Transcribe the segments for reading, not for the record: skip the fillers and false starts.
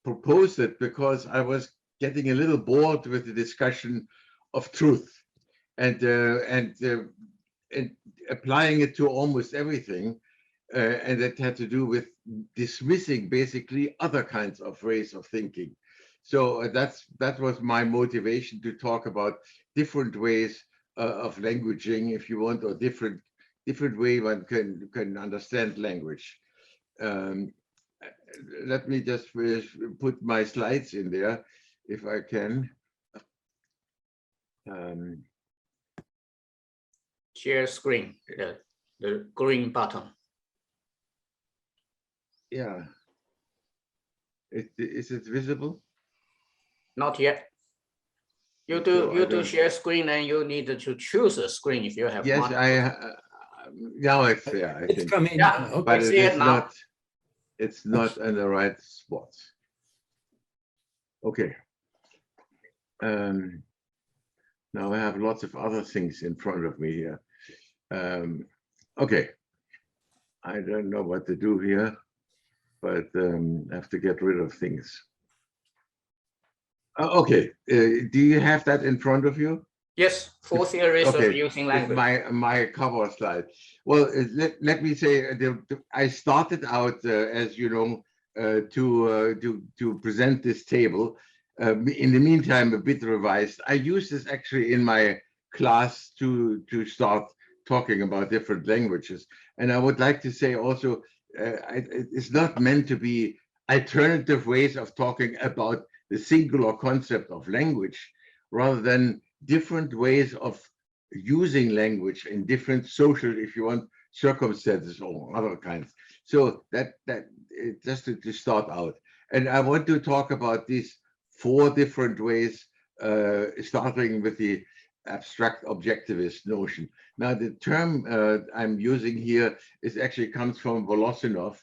proposed it because I was getting a little bored with the discussion of truth and applying it to almost everything. And that had to do with dismissing basically other kinds of ways of thinking. So that was my motivation to talk about different ways of languaging, if you want, or different way one can understand language. Let me just put my slides in there, if I can. Share screen, the green button. Yeah. Is it visible? Not yet. You do share screen, and you need to choose a screen if you have. Yes, now it's there. I think. Coming. Yeah, Okay. But I see it now. It's not in the right spot. Okay. Now I have lots of other things in front of me here. Okay. I don't know what to do here, but I have to get rid of things. Okay. Do you have that in front of you? Yes, 4 theories of using language. My cover slide. Well, let me say, I started out, as you know, to present this table. In the meantime, a bit revised. I use this actually in my class to start talking about different languages. And I would like to say also, it's not meant to be alternative ways of talking about the singular concept of language, rather than different ways of using language in different social, if you want, circumstances or other kinds. So that just to start out. And I want to talk about these 4 different ways, starting with the abstract objectivist notion. Now, the term I'm using here comes from Volosinov,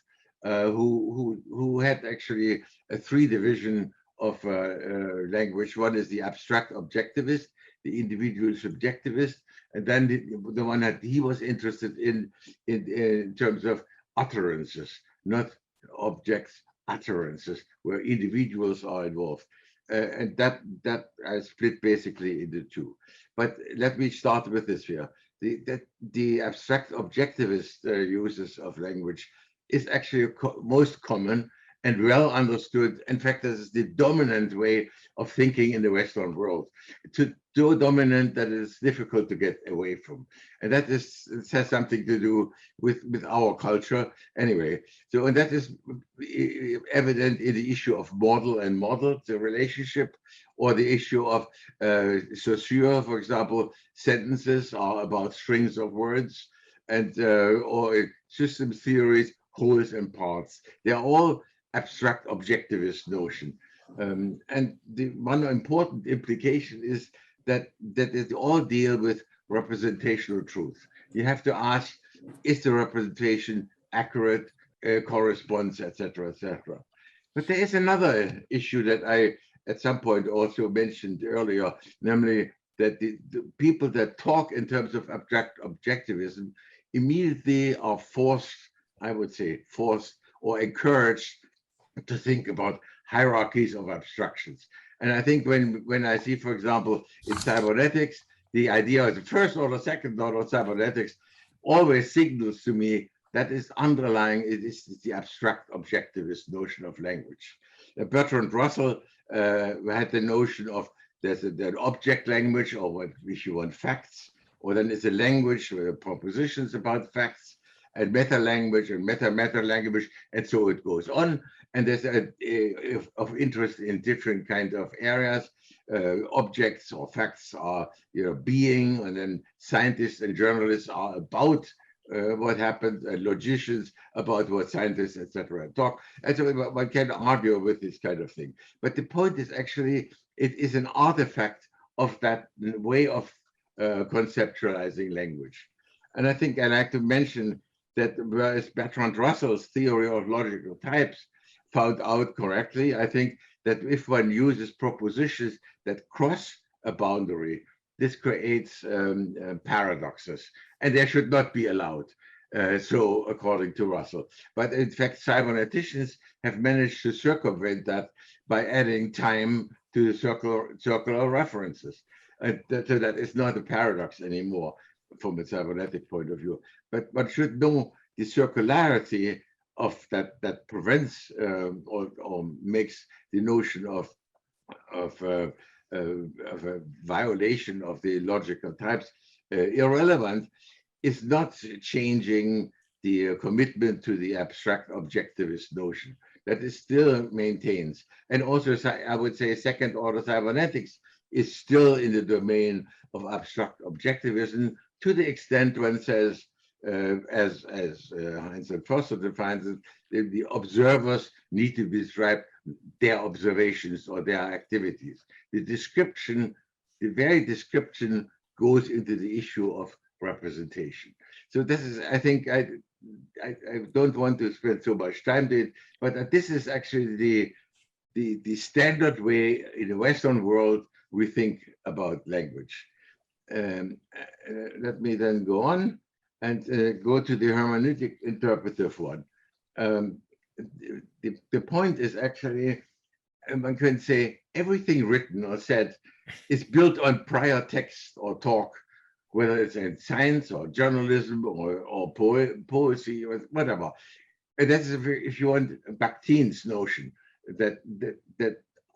who had actually a 3 division of language. One is the abstract objectivist, the individual subjectivist, and then the one that he was interested in terms of utterances, not objects, utterances, where individuals are involved. And that I split basically into 2. But let me start with this here. The abstract objectivist uses of language is actually most common and well understood. In fact, this is the dominant way of thinking in the Western world. So dominant that it's difficult to get away from. And that has something to do with our culture anyway. So, and that is evident in the issue of model and model, the relationship, or the issue of Saussure, for example, sentences are about strings of words, and or system theories, wholes and parts. They're all abstract objectivist notion. And the one important implication is that it all deal with representational truth. You have to ask, is the representation accurate, corresponds, etc., etc. But there is another issue that I at some point also mentioned earlier, namely that the people that talk in terms of abstract objectivism immediately are forced, I would say, forced or encouraged to think about hierarchies of abstractions. And I think when I see, for example, in cybernetics, the idea of the first order, second order cybernetics always signals to me that is underlying it is the abstract objectivist notion of language. Bertrand Russell had the notion of there's an object language, or what if you want facts, or then it's a language with propositions about facts, and meta language and meta language, and so it goes on. And there's of interest in different kinds of areas. Objects or facts are, being, and then scientists and journalists are about what happened, and logicians about what scientists, etc., talk. And so one can argue with this kind of thing. But the point is actually, it is an artifact of that way of conceptualizing language. And I think I like to mention that whereas Bertrand Russell's theory of logical types found out correctly, I think that if one uses propositions that cross a boundary, this creates paradoxes, and they should not be allowed. So according to Russell. But in fact, cyberneticians have managed to circumvent that by adding time to the circular references. And so that is not a paradox anymore from a cybernetic point of view. But one should know the circularity of that prevents or makes the notion of a violation of the logical types irrelevant, is not changing the commitment to the abstract objectivist notion. That is still maintains. And also, I would say second order cybernetics is still in the domain of abstract objectivism, to the extent one says, as Heinz and Foster defines it, the observers need to describe their observations or their activities. The description, the very description goes into the issue of representation. So this is, I think, I don't want to spend so much time to it, but this is actually the standard way in the Western world we think about language. Let me then go on and go to the hermeneutic interpretive one. The point is actually, one can say everything written or said is built on prior text or talk, whether it's in science or journalism or poetry or whatever. And that's, if you want, Bakhtin's notion that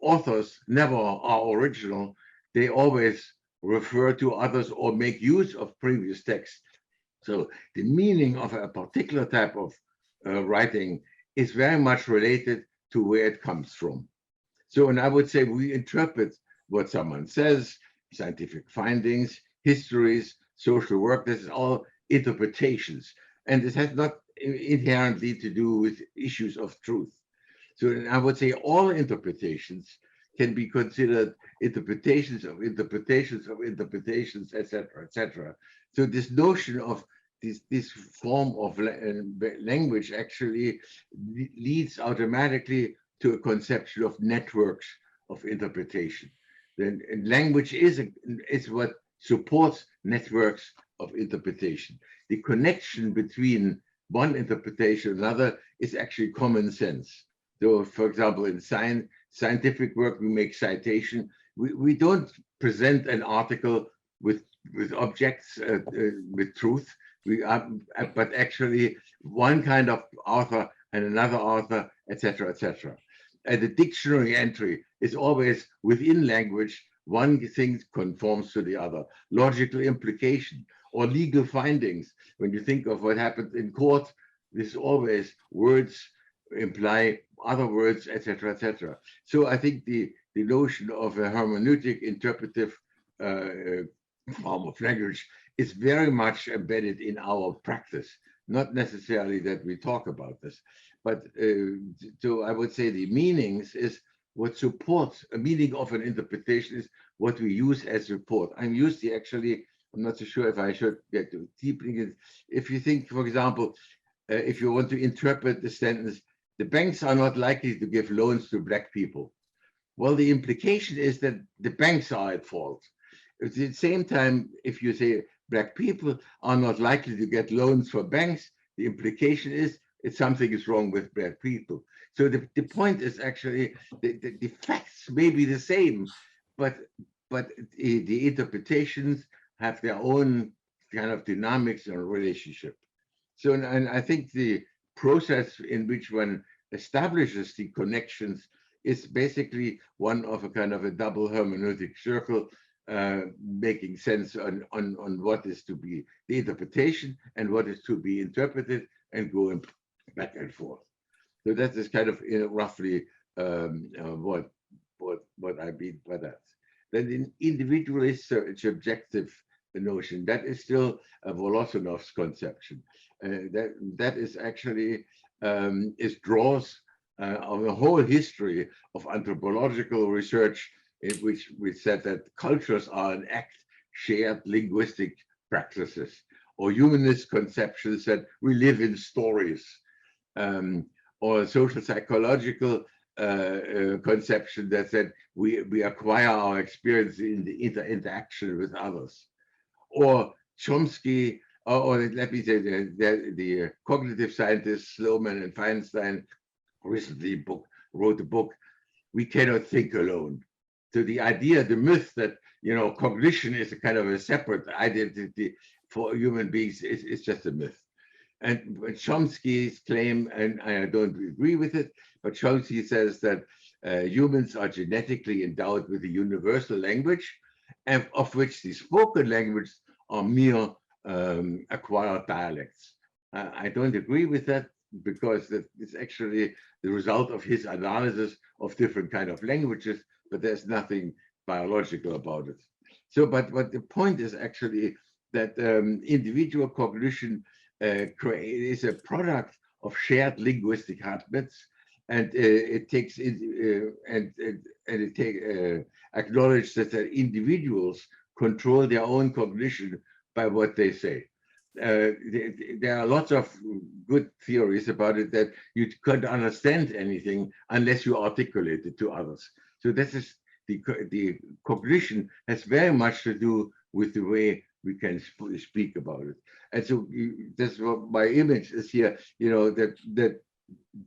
authors never are original. They always refer to others or make use of previous text. So the meaning of a particular type of writing is very much related to where it comes from. So, and I would say we interpret what someone says, scientific findings, histories, social work, this is all interpretations. And it has not inherently to do with issues of truth. So I would say all interpretations can be considered interpretations of interpretations of interpretations, etc., etc. So this notion of this form of language actually leads automatically to a conception of networks of interpretation. Then language is what supports networks of interpretation. The connection between one interpretation and another is actually common sense. So, for example, in scientific work, we make citation. We don't present an article with objects, with truth. But actually one kind of author and another author, etc., etc. And the dictionary entry is always within language. One thing conforms to the other. Logical implication or legal findings. When you think of what happened in court, this is always words imply other words, etc., etc. So I think the notion of a hermeneutic interpretive form of language is very much embedded in our practice, not necessarily that we talk about this, but so I would say the meanings is what supports a meaning of an interpretation is what we use as support. I'm used to actually, I'm not so sure if I should get too deep in it. If you think, for example, if you want to interpret the sentence, the banks are not likely to give loans to black people. Well, the implication is that the banks are at fault. At the same time, if you say black people are not likely to get loans for banks, the implication is that something is wrong with black people. So the point is actually the facts may be the same, but the interpretations have their own kind of dynamics and relationship. So, and I think the process in which one establishes the connections is basically one of a kind of a double hermeneutic circle, making sense on what is to be the interpretation and what is to be interpreted, and going back and forth. So that is kind of roughly what I mean by that. Then in individualist subjective notion, that is still a Volosonov's conception. That is actually draws on a whole history of anthropological research, in which we said that cultures are an act shared linguistic practices, or humanist conceptions that we live in stories, or social psychological conception that said we acquire our experience in the interaction with others, or Chomsky, or let me say the cognitive scientists Sloman and Feinstein recently wrote a book we cannot think alone. So the idea, the myth that, you know, cognition is a kind of a separate identity for human beings is just a myth. And Chomsky's claim, and I don't agree with it, but Chomsky says that humans are genetically endowed with a universal language, and of which the spoken language are mere acquired dialects. I don't agree with that, because that is actually the result of his analysis of different kind of languages, but there's nothing biological about it. So, but the point is actually that individual cognition is a product of shared linguistic habits, and it takes acknowledge that the individuals control their own cognition by what they say. There are lots of good theories about it, that you can't understand anything unless you articulate it to others. So this is the cognition has very much to do with the way we can speak about it. And so that's what my image is here, you know, that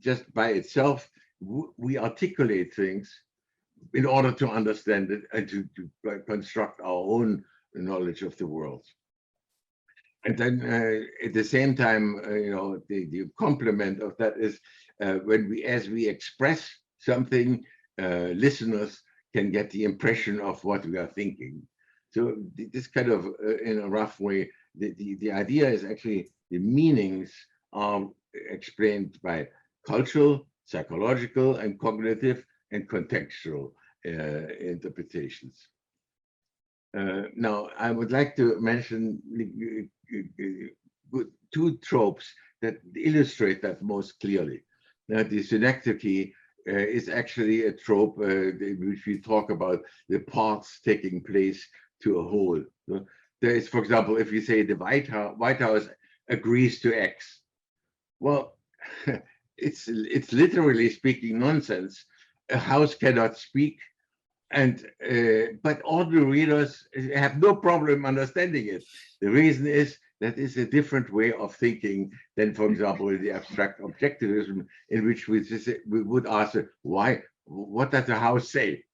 just by itself, we articulate things in order to understand it and to construct our own knowledge of the world. And then at the same time, you know, the complement of that is as we express something, listeners can get the impression of what we are thinking. So this kind of, in a rough way, the idea is actually the meanings are explained by cultural, psychological, and cognitive and contextual interpretations. Now, I would like to mention two tropes that illustrate that most clearly. Now, the synecdoche is actually a trope in which we talk about the parts taking place to a whole. There is, for example, if you say the White House agrees to X, well, it's literally speaking nonsense. A house cannot speak, and but ordinary readers have no problem understanding it. The reason is that it's a different way of thinking than, for example, the abstract objectivism, in which we would ask, why? What does the house say?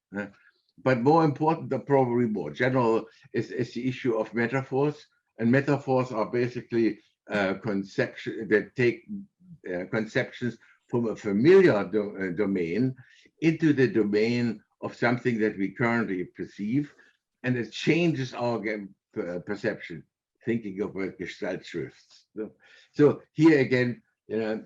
But more important, or probably more general, is the issue of metaphors. And metaphors are basically conceptions that take conceptions from a familiar domain into the domain of something that we currently perceive, and it changes our perception, thinking of Gestalt shifts. So here again, you know,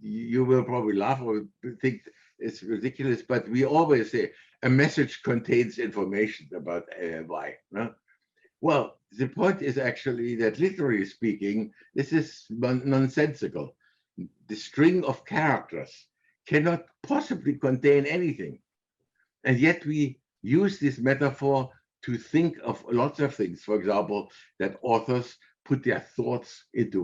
you will probably laugh or think it's ridiculous, but we always say a message contains information about why. No? Well, the point is actually that, literally speaking, this is nonsensical. The string of characters cannot possibly contain anything. And yet we use this metaphor to think of lots of things. For example, that authors put their thoughts into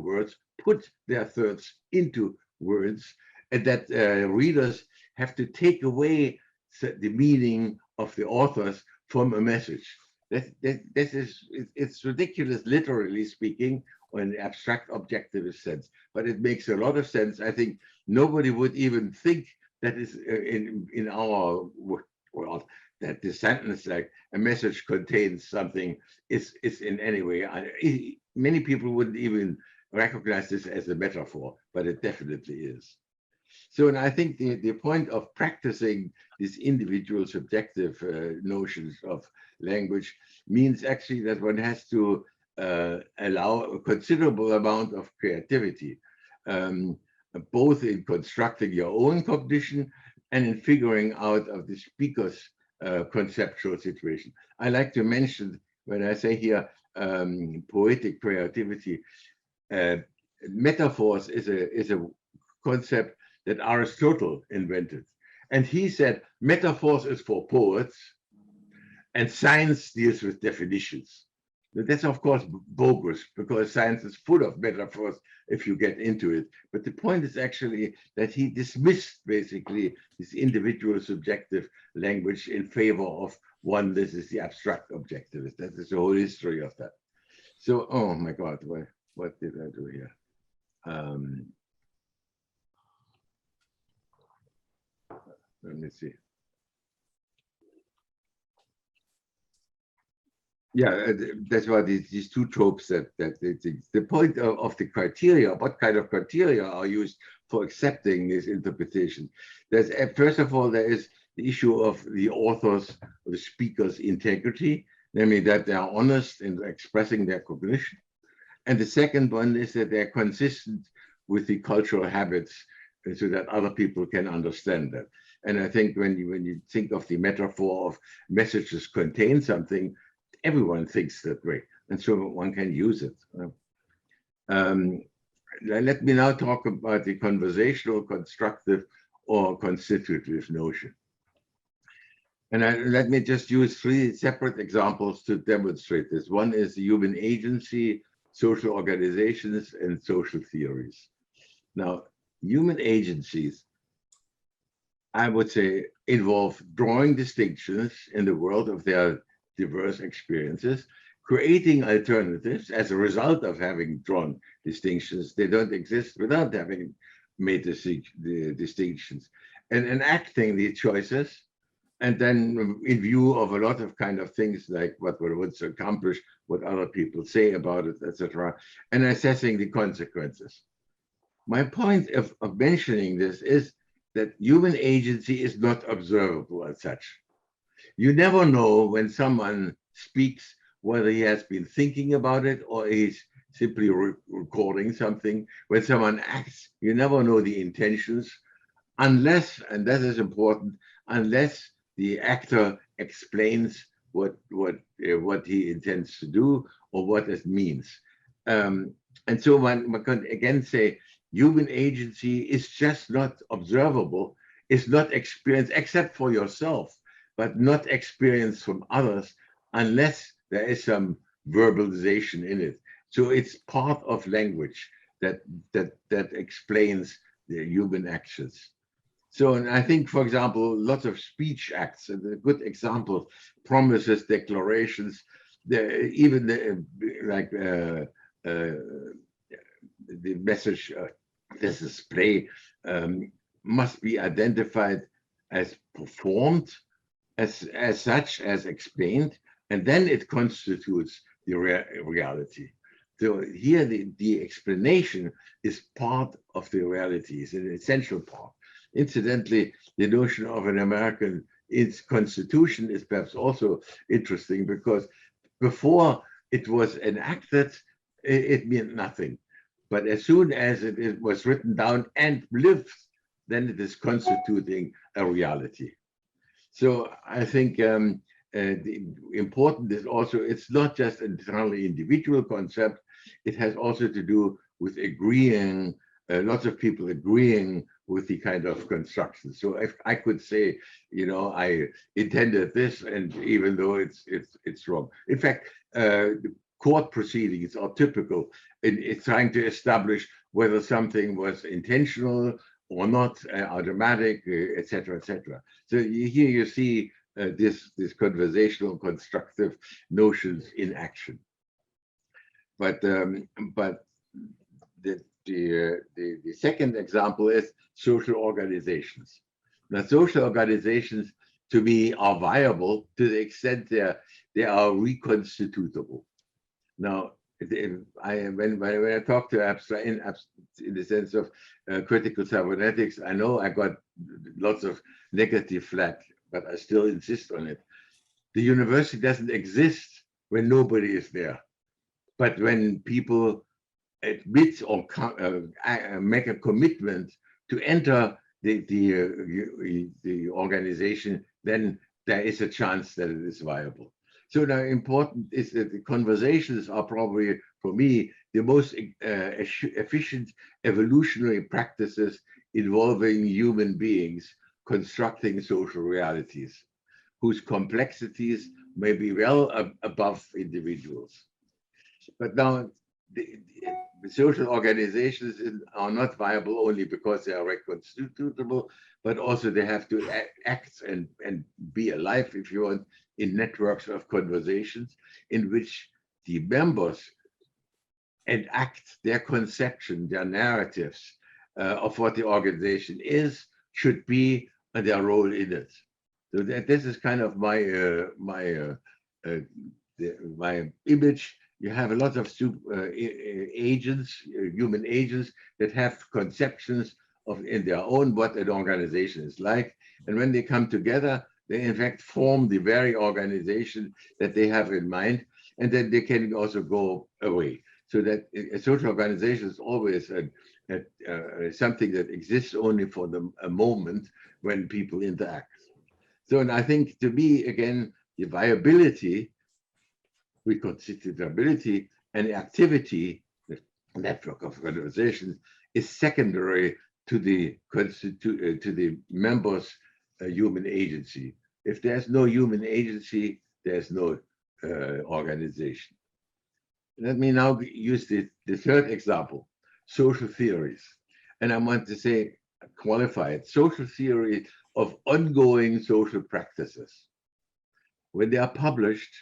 words, and that readers have to take away the meaning of the authors from a message. It's ridiculous, literally speaking, or in the abstract objectivist sense, but it makes a lot of sense. I think nobody would even think that is in our world, that the sentence like a message contains something is in any way. Many people wouldn't even recognize this as a metaphor, but it definitely is. So, and I think the point of practicing these individual subjective notions of language means actually that one has to allow a considerable amount of creativity, both in constructing your own cognition and in figuring out of the speaker's conceptual situation. I like to mention, when I say here poetic creativity, metaphors is a concept that Aristotle invented. And he said metaphors is for poets and science deals with definitions. But that's of course bogus, because science is full of metaphors if you get into it. But the point is actually that he dismissed basically this individual subjective language in favor of one. This is the abstract objectivist. That is the whole history of that. So, oh my God, what did I do here? Let me see. Yeah, that's why these two tropes that the point of the criteria, what kind of criteria are used for accepting this interpretation. There's first of all, there is the issue of the author's or the speaker's integrity, namely that they are honest in expressing their cognition. And the second one is that they're consistent with the cultural habits so that other people can understand that. And I think when you think of the metaphor of messages contain something, everyone thinks that way, and so one can use it. Let me now talk about the conversational, constructive, or constitutive notion. And let me just use three separate examples to demonstrate this. One is the human agency, social organizations, and social theories. Now, human agencies, I would say, involve drawing distinctions in the world of their diverse experiences, creating alternatives as a result of having drawn distinctions. They don't exist without having made the distinctions, and enacting the choices, and then in view of a lot of kind of things like what one wants to accomplish, what other people say about it, etc., and assessing the consequences. My point of mentioning this is that human agency is not observable as such. You never know when someone speaks whether he has been thinking about it or he's simply recording something. When someone acts, you never know the intentions unless, and that is important, unless the actor explains what he intends to do or what it means. And so one can again say human agency is just not observable, it's not experienced except for yourself, but not experienced from others unless there is some verbalization in it. So it's part of language that explains the human actions. So, and I think, for example, lots of speech acts, and a good example, promises, declarations, even the message, this display must be identified as performed, as such, as explained, and then it constitutes the reality. So here the explanation is part of the reality, is an essential part. Incidentally, the notion of an American constitution is perhaps also interesting because before it was enacted, it meant nothing. But as soon as it was written down and lived, then it is constituting a reality. So I think the important is also, it's not just an entirely individual concept, it has also to do with agreeing, lots of people agreeing with the kind of construction. So if I could say, you know, I intended this, and even though it's wrong. In fact, court proceedings are typical in trying to establish whether something was intentional or not, automatic, etc., etc. So here you see this conversational constructive notions in action. But the second example is social organizations. Now, social organizations, to me, are viable to the extent they are reconstitutable. Now, when I talk to abstract in the sense of critical cybernetics, I know I got lots of negative flack, but I still insist on it. The university doesn't exist when nobody is there, but when people admit or make a commitment to enter the organization, then there is a chance that it is viable. So now important is that the conversations are probably, for me, the most efficient evolutionary practices involving human beings constructing social realities, whose complexities may be well above individuals. But now, the social organizations are not viable only because they are reconstitutable, but also they have to act and be alive, if you want, in networks of conversations in which the members enact their conception, their narratives of what the organization is, should be, and their role in it. So this is kind of my image. You have a lot of agents, human agents that have conceptions of in their own what an organization is like, and when they come together, they in fact form the very organization that they have in mind, and then they can also go away. So that a social organization is always something that exists only for a moment when people interact. So, and I think to me, again, the viability, reconstitutability, and activity, the network of organizations, is secondary to the members' human agency. If there's no human agency, there's no organization. Let me now use the third example, social theories. And I want to say, qualify it, social theory of ongoing social practices. When they are published,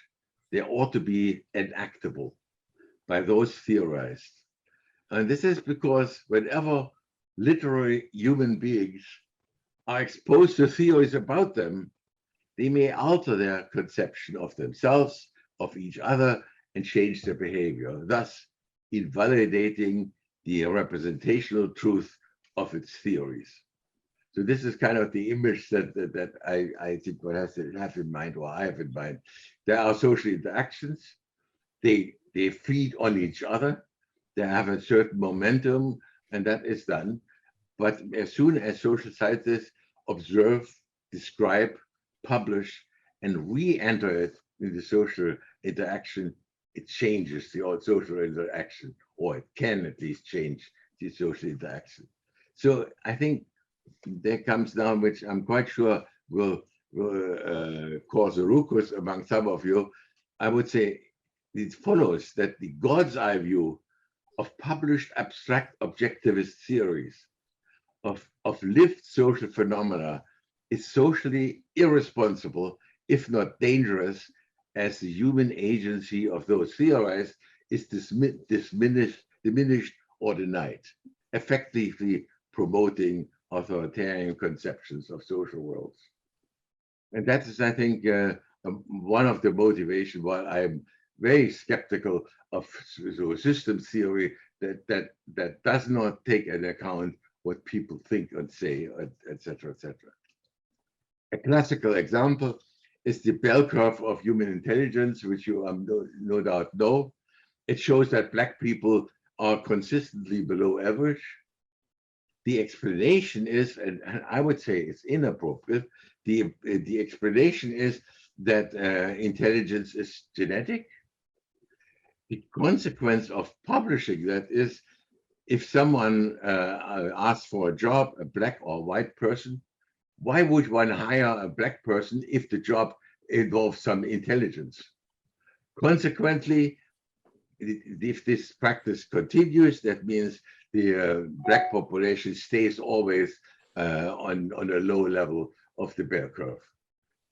they ought to be enactable by those theorized. And this is because whenever literary human beings are exposed to theories about them, they may alter their conception of themselves, of each other, and change their behavior, thus invalidating the representational truth of its theories. So this is kind of the image that I think one has to have in mind, or I have in mind. There are social interactions. They feed on each other. They have a certain momentum, and that is done. But as soon as social scientists observe, describe, publish, and re-enter it in the social interaction, it changes the old social interaction, or it can at least change the social interaction. So I think there comes down, which I'm quite sure will cause a ruckus among some of you. I would say it follows that the God's eye view of published abstract objectivist theories of lived social phenomena is socially irresponsible, if not dangerous, as the human agency of those theorized is diminished or denied, effectively promoting authoritarian conceptions of social worlds. And that is, I think, one of the motivations why I'm very skeptical of systems theory that does not take into account what people think and say, etc., etc. A classical example is the bell curve of human intelligence, which you no doubt know. It shows that Black people are consistently below average. The explanation is, and I would say it's inappropriate, the explanation is that intelligence is genetic. The consequence of publishing that is, if someone asks for a job, a Black or white person, why would one hire a Black person if the job involves some intelligence? Consequently, if this practice continues, that means the Black population stays always on a low level of the bell curve.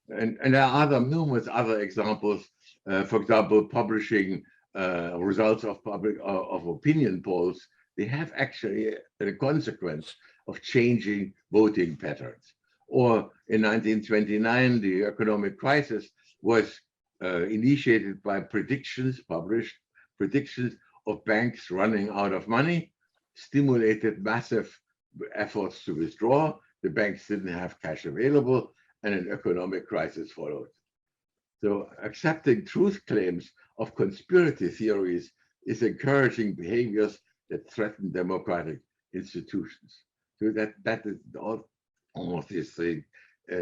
And there are numerous other examples. For example, publishing results of opinion polls, they have actually a consequence of changing voting patterns. Or in 1929, the economic crisis was initiated by published predictions of banks running out of money, stimulated massive efforts to withdraw. The banks didn't have cash available, and an economic crisis followed. So accepting truth claims of conspiracy theories is encouraging behaviors that threaten democratic institutions. So that is almost this thing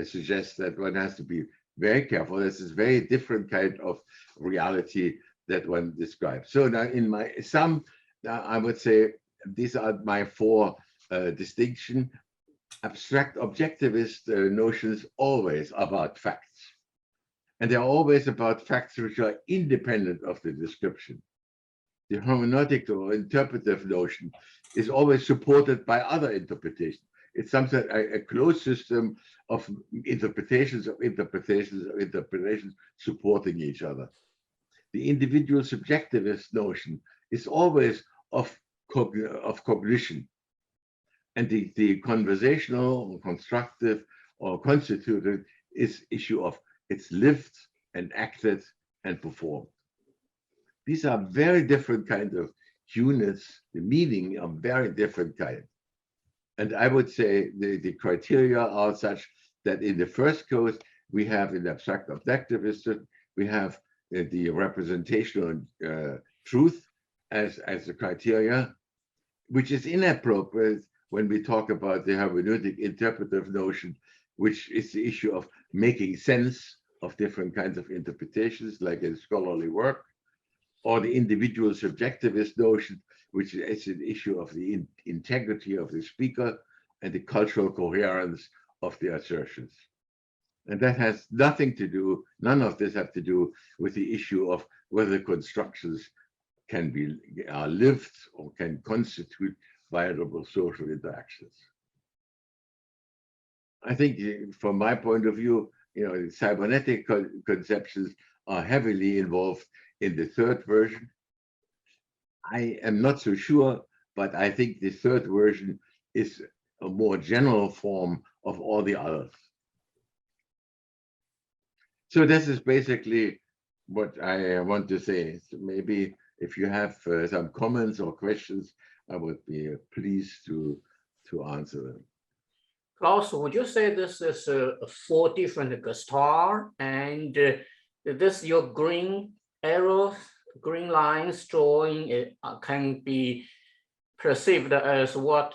suggests that one has to be very careful. This is very different kind of reality that one describes. So now in my sum, I would say these are my four distinctions. Abstract objectivist notions always about facts. And they're always about facts which are independent of the description. The hermeneutic or interpretive notion is always supported by other interpretations. It's something a closed system of interpretations supporting each other. The individual subjectivist notion is always of cognition. And the conversational, constructive, or constituted is issue of it's lived and acted and performed. These are very different kinds of units. The meaning are very different kind. And I would say the criteria are such that in the first case, we have in abstract objectivism, we have the representational truth as a criteria, which is inappropriate when we talk about the hermeneutic interpretive notion, which is the issue of making sense of different kinds of interpretations, like in scholarly work, or the individual subjectivist notion, which is an issue of the integrity of the speaker and the cultural coherence of the assertions. And that has nothing to do, none of this have to do with the issue of whether constructions can be lived or can constitute viable social interactions. I think from my point of view, cybernetic conceptions are heavily involved in the third version. I am not so sure, but I think the third version is a more general form of all the others. So this is basically what I want to say. So maybe if you have some comments or questions, I would be pleased to answer them. Klaus, would you say this is 4 different Gestalt, and this your green arrow, green lines drawing can be perceived as what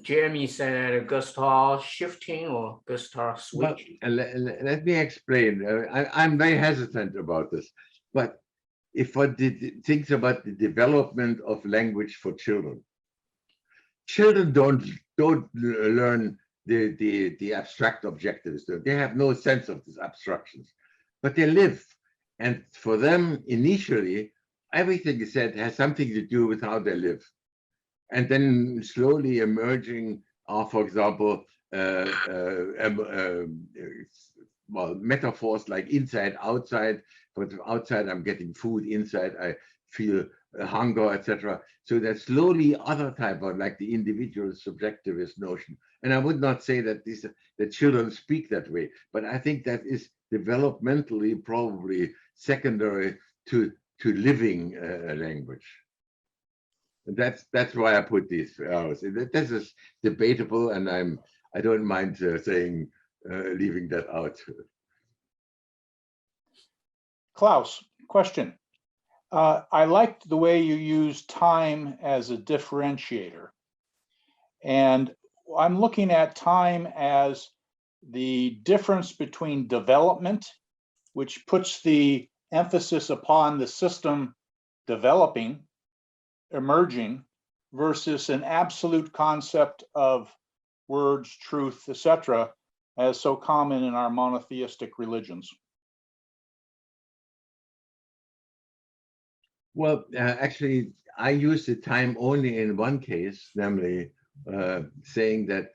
Jeremy said, Gestalt shifting or Gestalt switching? Well, let me explain. I'm very hesitant about this, but if one thinks about the development of language for children, children don't learn the abstract objectivism. They have no sense of these abstractions, but they live. And for them, initially, everything is said has something to do with how they live. And then slowly emerging are, for example, metaphors like inside, outside. But outside, I'm getting food. Inside, I feel hunger, etc. So there's slowly other type of, like the individual subjectivist notion. And I would not say that the children speak that way, but I think that is developmentally probably secondary to living a language. And that's why I put these arrows. This is debatable, and I don't mind saying leaving that out. Klaus, question. I liked the way you use time as a differentiator. And I'm looking at time as the difference between development, which puts the emphasis upon the system developing, emerging, versus an absolute concept of words, truth, etc., as so common in our monotheistic religions. Well, actually, I use the time only in one case, namely saying that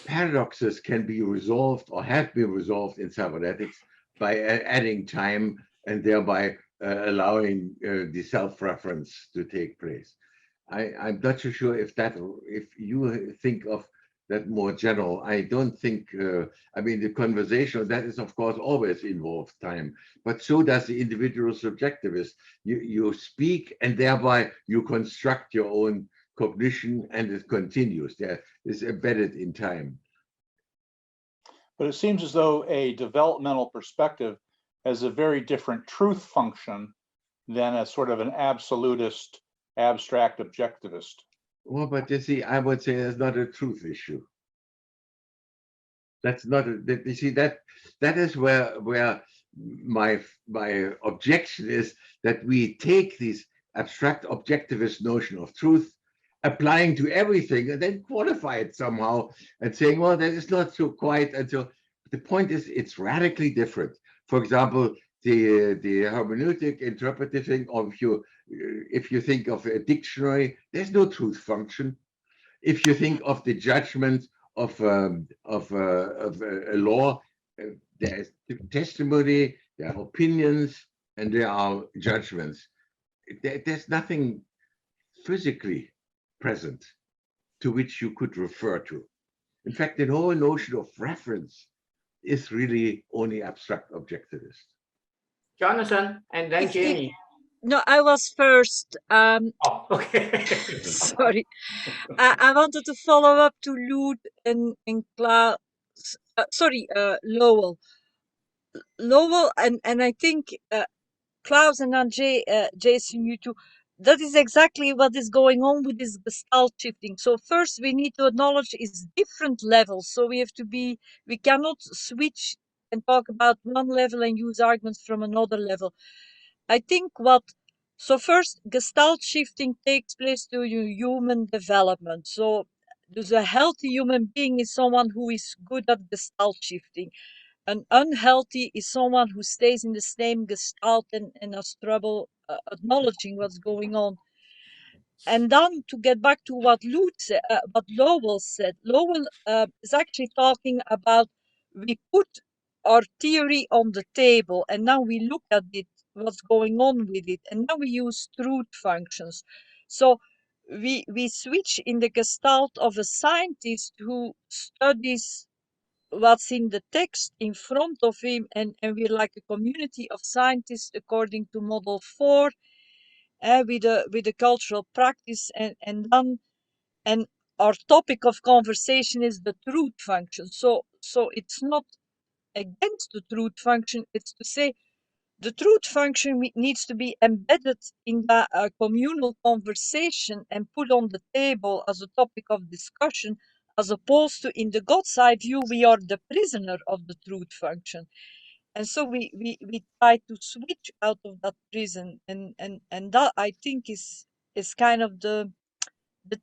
paradoxes can be resolved or have been resolved in cybernetics by adding time and thereby allowing the self-reference to take place. I'm not so sure if you think of that more general. I don't think, I mean, the conversation, that is of course always involves time, but so does the individual subjectivist. You speak and thereby you construct your own cognition, and it continues. There is embedded in time. But it seems as though a developmental perspective has a very different truth function than a sort of an absolutist, abstract objectivist. Well, but you see, I would say that's not a truth issue. That's not you see, that is where my objection is, that we take this abstract objectivist notion of truth, applying to everything, and then qualify it somehow and saying, well, that is not so quite. And so the point is, it's radically different. For example, the hermeneutic interpretive thing, or if you think of a dictionary, there's no truth function. If you think of the judgment of a law, there is testimony, there are opinions, and there are judgments. There's nothing physically present to which you could refer to. In fact, the whole notion of reference is really only abstract objectivist. Jonathan, and then Jamie. No, I was first. Oh, okay. Sorry. I wanted to follow up to Lud and Klaus. Lowell. Lowell, and I think Klaus and Andrzej, Jason, you too. That is exactly what is going on with this Gestalt shifting. So first we need to acknowledge it's different levels. So we cannot switch and talk about one level and use arguments from another level. I think so first, Gestalt shifting takes place through human development. So there's a healthy human being is someone who is good at Gestalt shifting. An unhealthy is someone who stays in the same Gestalt and has trouble acknowledging what's going on. And then to get back to what Lowell said, Lowell is actually talking about we put our theory on the table and now we look at it, what's going on with it, and now we use truth functions. So we switch in the Gestalt of a scientist who studies what's in the text in front of him, and we're like a community of scientists according to model 4, with a cultural practice, and our topic of conversation is the truth function. So it's not against the truth function, it's to say the truth function needs to be embedded in the communal conversation and put on the table as a topic of discussion, as opposed to in the God's eye view, we are the prisoner of the truth function. And so we try to switch out of that prison, and that I think is kind of the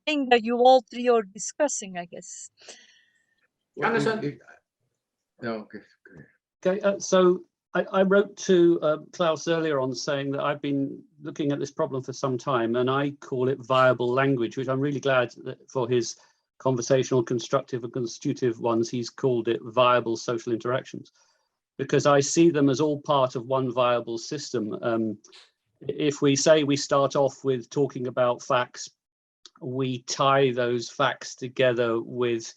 thing that you all three are discussing, I guess. Jonathan? No, okay. Okay, so I wrote to Klaus earlier on saying that I've been looking at this problem for some time, and I call it viable language, which I'm really glad that for his conversational, constructive and constitutive ones, he's called it viable social interactions, because I see them as all part of one viable system. If we say we start off with talking about facts, we tie those facts together with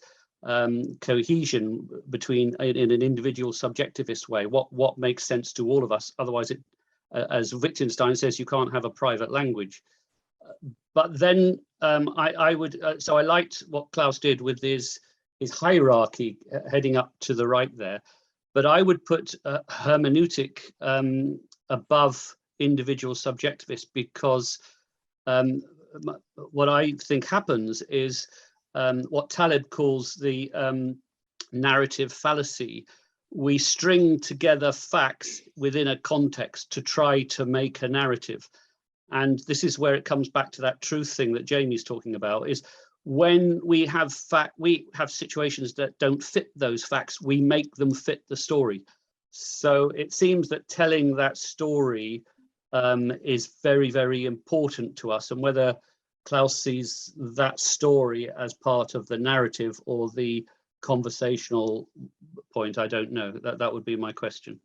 cohesion between in an individual subjectivist way, what makes sense to all of us. Otherwise, it, as Wittgenstein says, you can't have a private language. But then I would, so I liked what Klaus did with his hierarchy heading up to the right there, but I would put hermeneutic above individual subjectivist, because what I think happens is what Taleb calls the narrative fallacy. We string together facts within a context to try to make a narrative. And this is where it comes back to that truth thing that Jamie's talking about, is when we have situations that don't fit those facts, we make them fit the story. So it seems that telling that story is very, very important to us. And whether Klaus sees that story as part of the narrative or the conversational point, I don't know. That would be my question.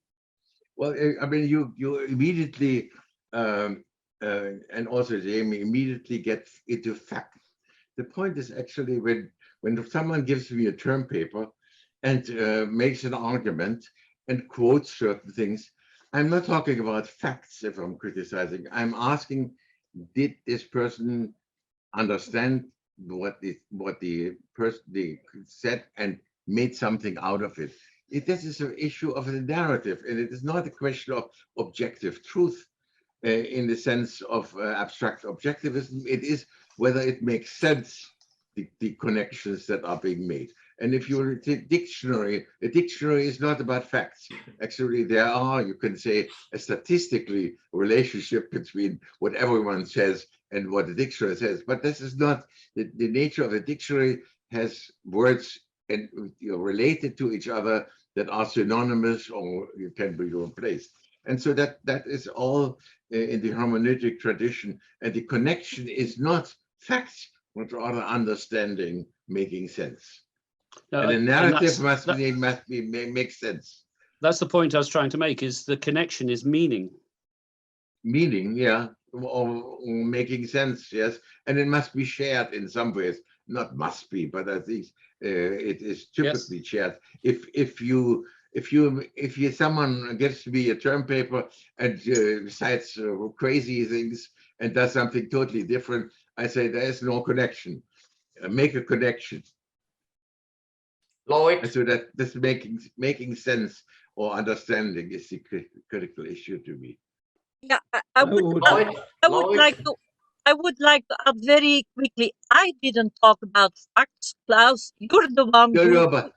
Well, I mean, you immediately and also Jamie immediately gets into fact. The point is actually when someone gives me a term paper and makes an argument and quotes certain things, I'm not talking about facts if I'm criticizing. I'm asking, did this person understand what the person said and made something out of it? This is an issue of the narrative, and it is not a question of objective truth in the sense of abstract objectivism. It is whether it makes sense, the connections that are being made. And if you take dictionary, a dictionary is not about facts. Actually, there are, you can say, a statistically relationship between what everyone says and what the dictionary says. But this is not the nature of a dictionary. Has words and related to each other that are synonymous or can be replaced. And so that is all in the hermeneutic tradition. And the connection is not facts, but rather understanding, making sense. And the narrative must make sense. That's the point I was trying to make, is the connection is meaning. Meaning, yeah, or making sense, yes. And it must be shared in some ways. Not must be, but I think It is typically shared. If someone gets to be a term paper and cites crazy things and does something totally different, I say there is no connection. Make a connection. Lloyd, So that this making sense or understanding is the critical issue to me. Yeah, I would like to add very quickly. I didn't talk about facts, Klaus. You're the one who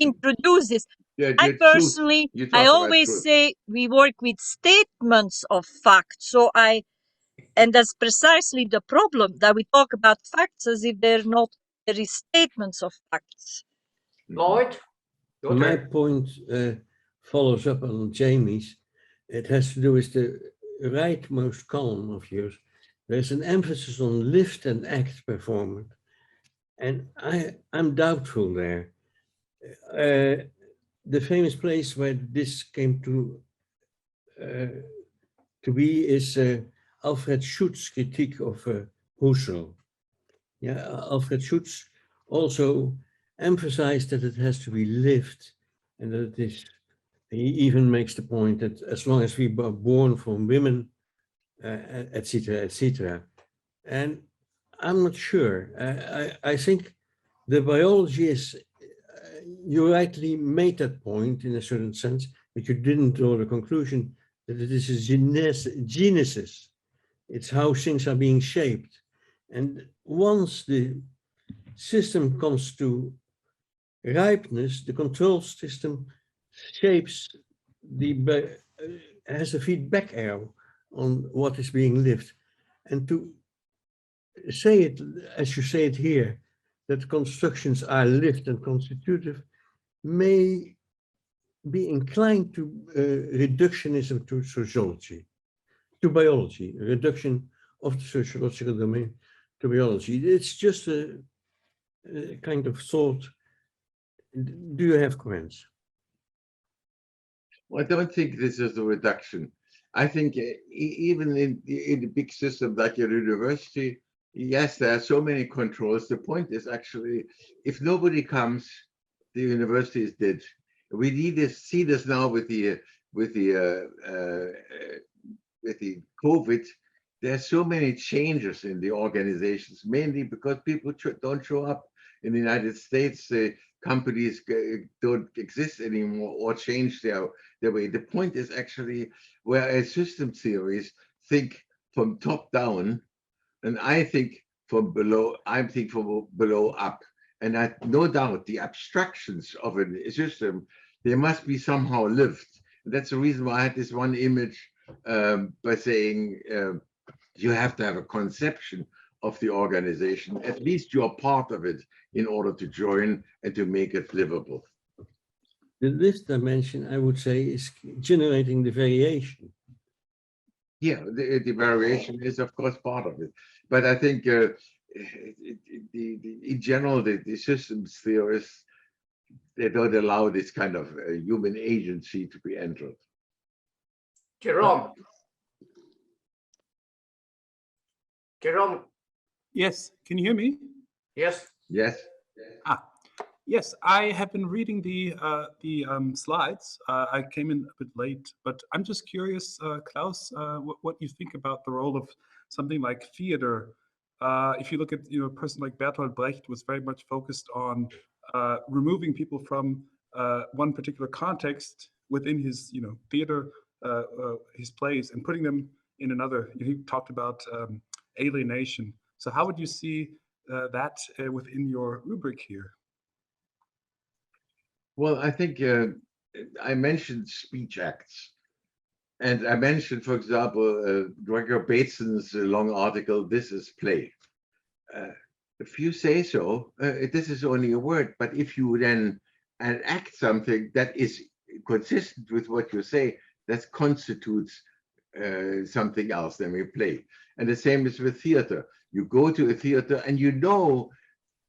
introduces. I personally, I always say we work with statements of facts. And that's precisely the problem, that we talk about facts as if they're not very statements of facts. Lloyd, my point follows up on Jamie's. It has to do with the rightmost column of yours. There's an emphasis on lived and act performance, and I'm doubtful there. The famous place where this came to be is Alfred Schutz's critique of Husserl. Yeah, Alfred Schutz also emphasized that it has to be lived, and that it is. He even makes the point that as long as we are born from women, etc., etc. And I'm not sure. I think the biology is. You rightly made that point in a certain sense, but you didn't draw the conclusion that it is a genesis. It's how things are being shaped. And once the system comes to ripeness, the control system shapes has a feedback arrow on what is being lived. And to say it, as you say it here, that constructions are lived and constitutive, may be inclined to reductionism to sociology, to biology, a reduction of the sociological domain to biology. It's just a kind of thought. Do you have comments? Well, I don't think this is a reduction. I think even in a big system like your university, yes, there are so many controls. The point is actually, if nobody comes, the university is dead. We need to see this now with the COVID. There are so many changes in the organizations, mainly because people don't show up. In the United States, companies don't exist anymore or change their way. The point is actually, whereas system theories think from top down, and I think from below up. And I no doubt the abstractions of a system, they must be somehow lived. And that's the reason why I had this one image by saying you have to have a conception of the organization. At least you're part of it in order to join and to make it livable. The lived dimension, I would say, is generating the variation. Yeah, the variation is of course part of it. But I think in general, the systems theorists, they don't allow this kind of human agency to be entered. Jerome. Yes, can you hear me? Yes. Yes. Yes, I have been reading the slides. I came in a bit late, but I'm just curious, Klaus, what you think about the role of something like theater. If you look at a person like Bertolt Brecht was very much focused on removing people from one particular context within his theater, his plays, and putting them in another. He talked about alienation. So how would you see that within your rubric here? Well, I think I mentioned speech acts. And I mentioned, for example, Gregor Bateson's long article, "This is play." If you say so, this is only a word, but if you then enact something that is consistent with what you say, that constitutes something else than we play. And the same is with theater. You go to a theater and you know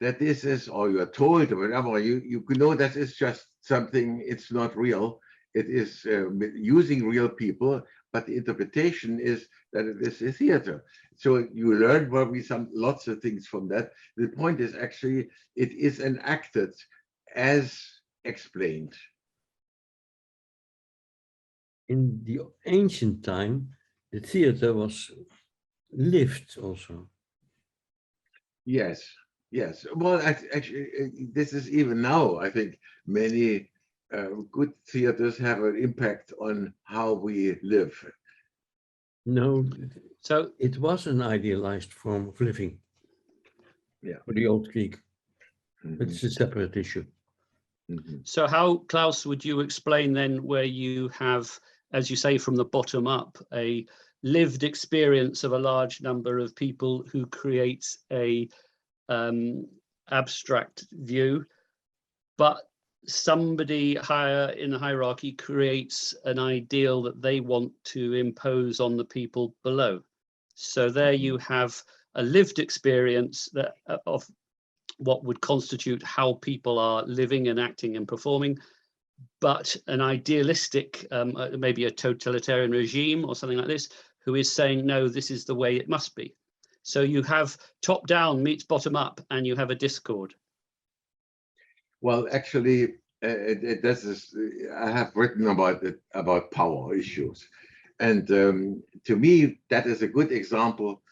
that this is, or you are told or whatever, you know that it's just something, it's not real. It is using real people, but the interpretation is that it is a theater. So you learn probably lots of things from that. The point is actually it is enacted as explained. In the ancient time, the theater was lived also. Yes, yes. Well, actually, this is even now, I think many good theaters have an impact on how we live. No, So it was an idealized form of living. Yeah. For the old Greek. Mhm, It's a separate issue. mhm. So how, Klaus, would you explain then where you have, as you say, from the bottom up, a lived experience of a large number of people who creates a abstract view, but somebody higher in the hierarchy creates an ideal that they want to impose on the people below. So there you have a lived experience that of what would constitute how people are living and acting and performing, but an idealistic, maybe a totalitarian regime or something like this, who is saying, no, this is the way it must be. So you have top down meets bottom up, and you have a discord. Well, actually, this is I have written about it, about power issues, and to me that is a good example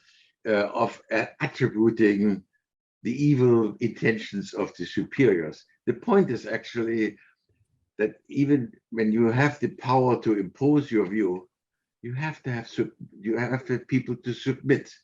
of attributing the evil intentions of the superiors. The point is actually that even when you have the power to impose your view, you have to have people to submit,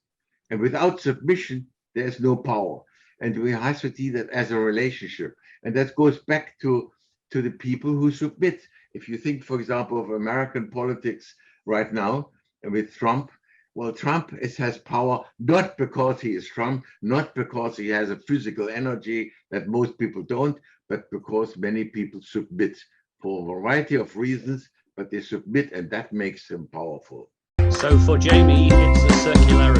and without submission, there is no power. And we have to see that as a relationship, and that goes back to the people who submit. If you think, for example, of American politics right now, and with Trump, well, Trump has power not because he is Trump, not because he has a physical energy that most people don't, but because many people submit for a variety of reasons, but they submit, and that makes him powerful. So for Jamie, it's a circularity.